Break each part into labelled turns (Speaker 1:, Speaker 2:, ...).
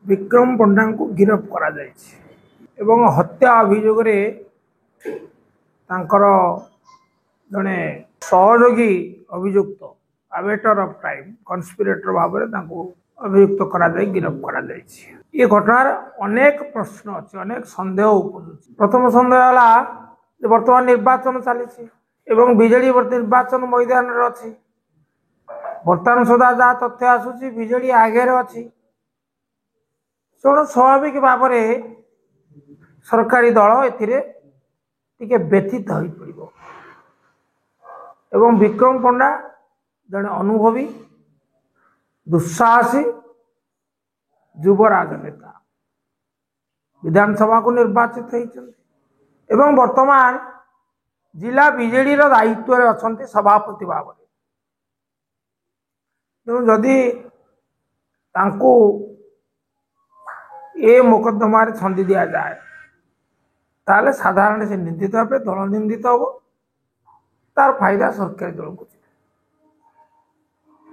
Speaker 1: विक्रम पंडा को गिरफ करा एवं हत्या अभियोग जड़े सहयोगी अभियुक्त अबेटर ऑफ क्राइम कन्स्पिरेटर भाव में अभियुक्त करा गिरफ करा ये घटनार अनेक प्रश्न अच्छे अनेक सन्देह उपजुची। प्रथम सन्देह है बर्तमान निर्वाचन चली बीजेडी निर्वाचन मैदान अच्छी बर्तमान सुधा जहाँ तथ्य आसूची बीजेडी आगे अच्छी तेणु स्वाभाविक भाव में सरकारी दल ए व्यथित हो पड़ो एवं विक्रम पंडा जड़े अनुभवी दुस्साहसी युव राजनेता विधानसभा को निर्वाचित होती वर्तमान जिला बीजेडी दायित्व अच्छा सभापति भाव तेणु जदि ए मोकदमा छंदी दि जाए ताले साधारण से निंदित हे दल निंदित हम तार फायदा सरकारी दल को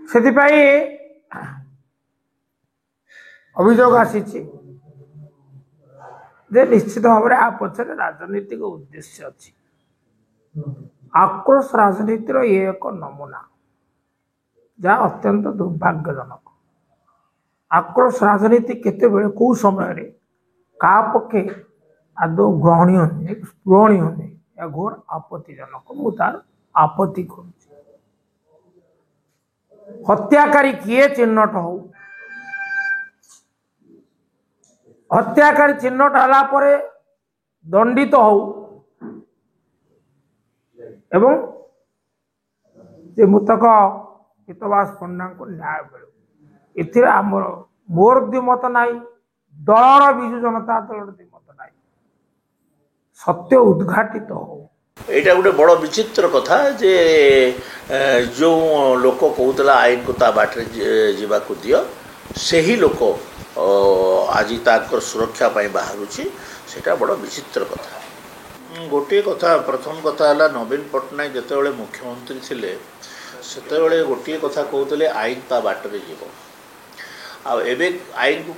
Speaker 1: से अभियोग आसी निश्चित भाव में आ पचर राजनीतिक उद्देश्य अच्छी आक्रोश राजनीतिर ये एक नमूना जहाँ अत्यंत दुर्भाग्यजनक आक्रोश राजनीति केते बेले कौ समय रे का पक्षे आदौ ग्रहणीय नहीं स्पृहणीय नहीं या घोर आपत्तिजनक मुझार आपत्ति कर हत्याकारी किए चिन्हट हो हत्याकारी चिन्हट हला परे दंडित हो एवं जे मृतक हितवास पंडा को न्याय मिलू एथिरे आमर मोर दिमत नाई दलर विजु जनता दल दिमत नाई सत्य उद्घाटित हो।
Speaker 2: एटा गोटे बड़ विचित्र कथा जे जो लोक कहूला आईन को ता बाटे जीवाकू दियो सेही लोक आज ताकर सुरक्षा पाई बाहरुची सेटा बड़ विचित्र कथा। गोटे कथा प्रथम कथा है नवीन पट्टनायक जितेबाला मुख्यमंत्री थिले सेतेबाला गोटे कथा कहते आईन ता बाटर जीव आबे आईन को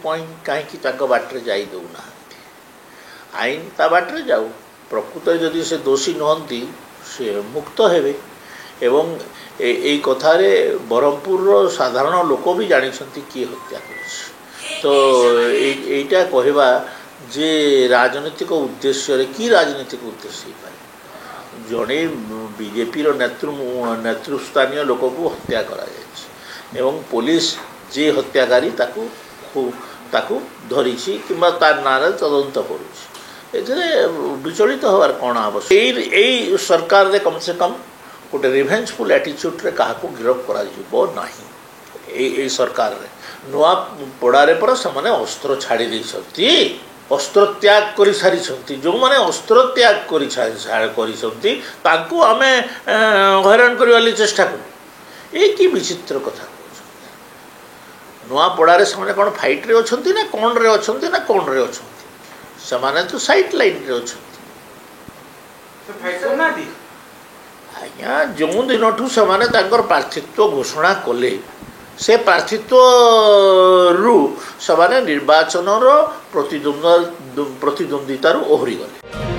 Speaker 2: कहीं बाटर जाई दौना आईन ता बाटर जाऊ प्रकृत जदि से दोषी नुहति से मुक्त हेबे एवं यही कथारे ब्रह्मपुर साधारण लोक भी जानी किए हत्या कर तो यहीटा कहवा जे राजनीतिक उद्देश्य की राजनीतिक उद्देश्य पाए जड़े बीजेपी नेतृस्थानीय लोक को हत्या करा एवं पुलिस जे हत्याकारी ताकू धरी कि ना तदंत कर विचलित हबार कौन आवश्यक यही सरकार रे कम से कम गोटे रिभेंजफुल एटीट्यूड रे क्या गिरफ कर सरकार रे नुआ पड़ारे पर से अस्त्र छाड़ी देती अस्त्र त्याग कर सारी जो मैंने अस्त्र त्याग कर आमे हैरान करने चेष्टा करूँ ये कि विचित्र कथा नुआ पड़ारे से कौन फाइट रे अच्छी ना कौन रे अच्छी ना कौन रे अच्छी से तो साइड लाइन रे आज्ञा जो दिन ठू से प्रार्थित्व घोषणा कले से प्रार्थित्व रु से निर्वाचन प्रतिद्वंदितार ओहरी गले।